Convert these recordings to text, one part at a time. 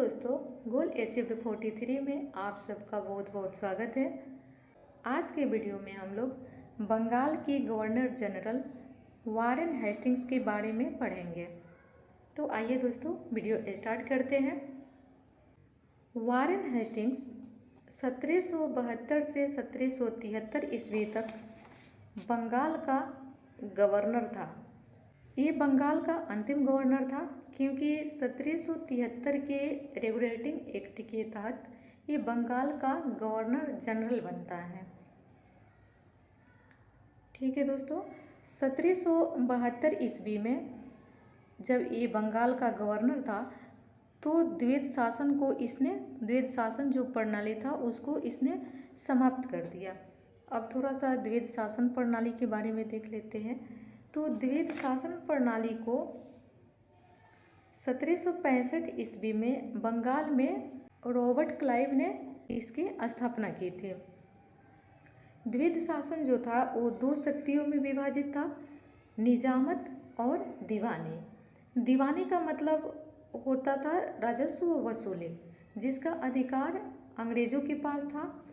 दोस्तों, गोल अचीव्ड 43 में आप सबका बहुत बहुत स्वागत है। आज के वीडियो में हम लोग बंगाल के गवर्नर जनरल वारेन हेस्टिंग्स के बारे में पढ़ेंगे। तो आइए दोस्तों वीडियो स्टार्ट करते हैं। वारेन हेस्टिंग्स 1772 से 1773 ईस्वी तक बंगाल का गवर्नर था। ये बंगाल का अंतिम गवर्नर था क्योंकि 1773 के रेगुलेटिंग एक्ट के तहत ये बंगाल का गवर्नर जनरल बनता है। ठीक है दोस्तों, 1772 ईस्वी में जब ये बंगाल का गवर्नर था तो द्वैध शासन जो प्रणाली था उसको इसने समाप्त कर दिया। अब थोड़ा सा द्वैध शासन प्रणाली के बारे में देख लेते हैं। तो द्वैध शासन प्रणाली को 1765 ईस्वी में बंगाल में रॉबर्ट क्लाइव ने इसकी स्थापना की थी। द्वैध शासन जो था वो दो शक्तियों में विभाजित था, निजामत और दीवानी। दीवानी का मतलब होता था राजस्व वसूली, जिसका अधिकार अंग्रेजों के पास था,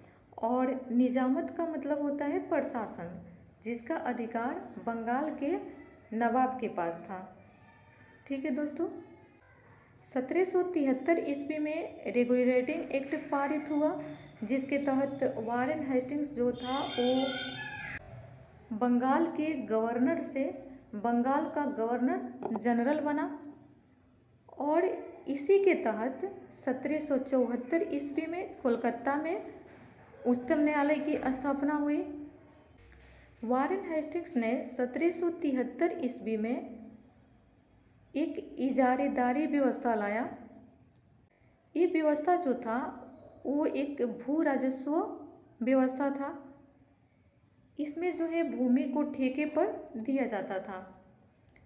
और निजामत का मतलब होता है प्रशासन, जिसका अधिकार बंगाल के नवाब के पास था। ठीक है दोस्तों, 1773 ईस्वी में रेगुलेटिंग एक्ट पारित हुआ, जिसके तहत वारेन हेस्टिंग्स जो था वो बंगाल के गवर्नर से बंगाल का गवर्नर जनरल बना। और इसी के तहत 1774 ईस्वी में कोलकाता में उच्चतम न्यायालय की स्थापना हुई। वारेन हेस्टिंग्स ने 1773 ईस्वी में एक इजारेदारी व्यवस्था लाया। ये व्यवस्था जो था वो एक भू राजस्व व्यवस्था था। इसमें जो है भूमि को ठेके पर दिया जाता था।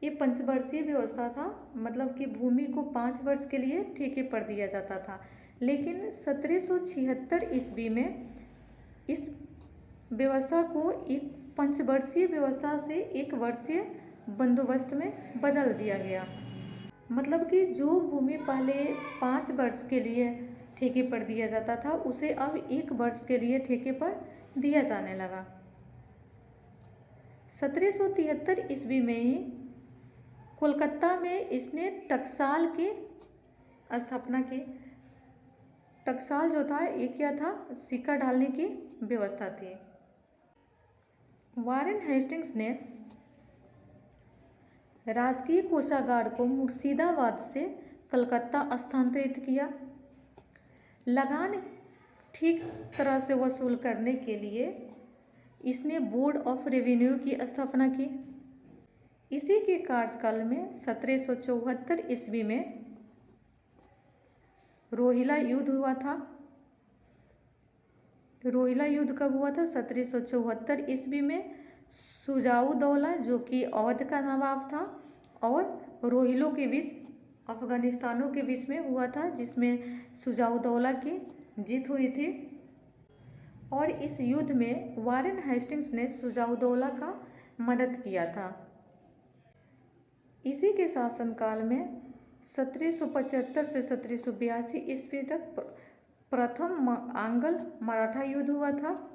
ये पंचवर्षीय व्यवस्था था, मतलब कि भूमि को 5 वर्ष के लिए ठेके पर दिया जाता था। लेकिन 1776 ईस्वी में इस व्यवस्था को एक पंचवर्षीय व्यवस्था से 1 वर्षीय बंदोबस्त में बदल दिया गया। मतलब कि जो भूमि पहले 5 वर्ष के लिए ठेके पर दिया जाता था उसे अब 1 वर्ष के लिए ठेके पर दिया जाने लगा। 1773 ईस्वी में ही कोलकाता में इसने टकसाल की स्थापना की। टकसाल जो था ये क्या था, सिक्का डालने की व्यवस्था थी। वारेन हेस्टिंग्स ने राजकीय कोषागार को मुर्शिदाबाद से कलकत्ता स्थानांतरित किया। लगान ठीक तरह से वसूल करने के लिए इसने बोर्ड ऑफ रेवेन्यू की स्थापना की। इसी के कार्यकाल में 1774 ईस्वी में रोहिला युद्ध हुआ था। रोहिला युद्ध कब हुआ था? 1774 ईस्वी में शुजाउद्दौला जो कि अवध का नवाब था और रोहिलों के बीच, अफगानिस्तानों के बीच में हुआ था, जिसमें शुजाउद्दौला की जीत हुई थी। और इस युद्ध में वारेन हेस्टिंग्स ने शुजाउद्दौला का मदद किया था। इसी के शासनकाल में 1775 से 1782 ईस्वी तक प्रथम आंग्ल मराठा युद्ध हुआ था।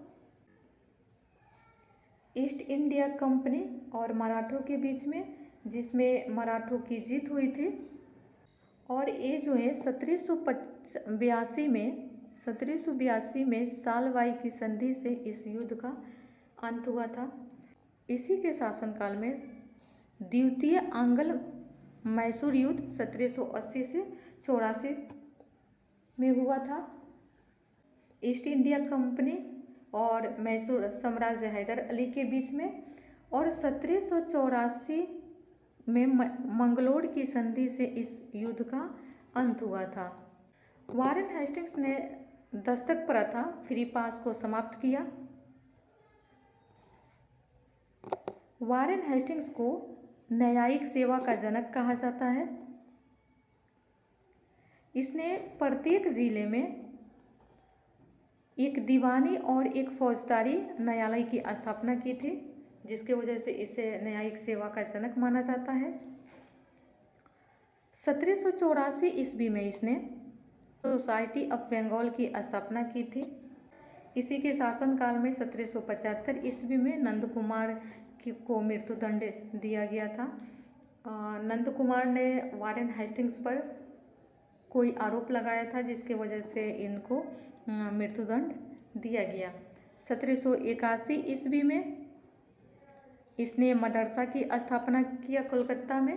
ईस्ट इंडिया कंपनी और मराठों के बीच में, जिसमें मराठों की जीत हुई थी। और ये जो है 1782 में सालवाई की संधि से इस युद्ध का अंत हुआ था। इसी के शासनकाल में द्वितीय आंग्ल मैसूर युद्ध 1780 से 84 में हुआ था। ईस्ट इंडिया कंपनी और मैसूर साम्राज्य हैदर अली के बीच में। और 1784 में मंगलोर की संधि से इस युद्ध का अंत हुआ था। वारेन हेस्टिंग्स ने दस्तक प्रथा फ्री पास को समाप्त किया। वारेन हेस्टिंग्स को न्यायिक सेवा का जनक कहा जाता है। इसने प्रत्येक जिले में एक दीवानी और एक फौजदारी न्यायालय की स्थापना की थी, जिसकी वजह से इसे न्यायिक सेवा का जनक माना जाता है। 1784 ईस्वी में इसने सोसाइटी ऑफ बंगाल की स्थापना की थी। इसी के शासनकाल में 1775 ईस्वी में नंद कुमार को मृत्युदंड दिया गया था। नंद कुमार ने वारेन हेस्टिंग्स पर कोई आरोप लगाया था, जिसके वजह से इनको मृत्युदंड दिया गया। 1781 ईस्वी में इसने मदरसा की स्थापना किया कोलकाता में।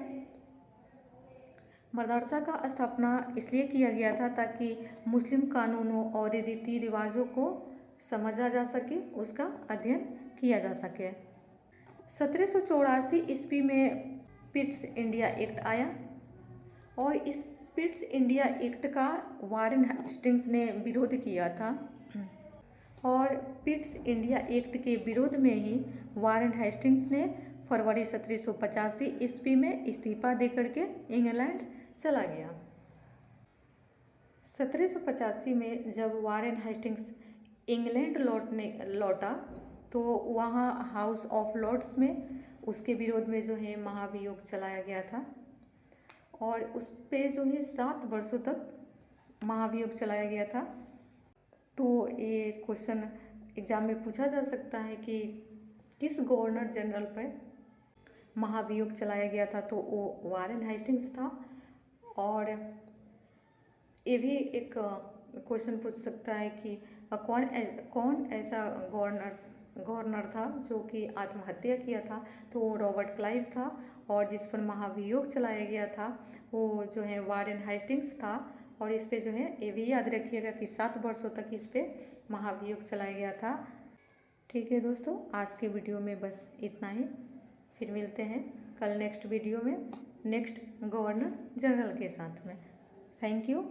मदरसा का स्थापना इसलिए किया गया था ताकि मुस्लिम कानूनों और रीति रिवाजों को समझा जा सके, उसका अध्ययन किया जा सके। 1784 ईस्वी में पिट्स इंडिया एक्ट आया और इस पिट्स इंडिया एक्ट का वारेन हेस्टिंग्स ने विरोध किया था और पिट्स इंडिया एक्ट के विरोध में ही वारेन हेस्टिंग्स ने फरवरी 1785 ईस्वी में इस्तीफा देकर के इंग्लैंड चला गया। 1785 में जब वारेन हेस्टिंग्स इंग्लैंड लौटा तो वहाँ हाउस ऑफ लॉर्ड्स में उसके विरोध में जो है महाभियोग चलाया गया था और उस पे जो है 7 वर्षों तक महाभियोग चलाया गया था। तो ये क्वेश्चन एग्ज़ाम में पूछा जा सकता है कि किस गवर्नर जनरल पर महाभियोग चलाया गया था, तो वो वारेन हेस्टिंग्स था। और ये भी एक क्वेश्चन पूछ सकता है कि कौन ऐसा गवर्नर था जो कि आत्महत्या किया था, तो वो रॉबर्ट क्लाइव था। और जिस पर महाभियोग चलाया गया था वो जो है वारेन हेस्टिंग्स था। और इस पे जो है ये भी याद रखिएगा कि 7 वर्षों तक इस पे महाभियोग चलाया गया था। ठीक है दोस्तों, आज के वीडियो में बस इतना ही। फिर मिलते हैं कल नेक्स्ट वीडियो में नेक्स्ट गवर्नर जनरल के साथ में। Thank you.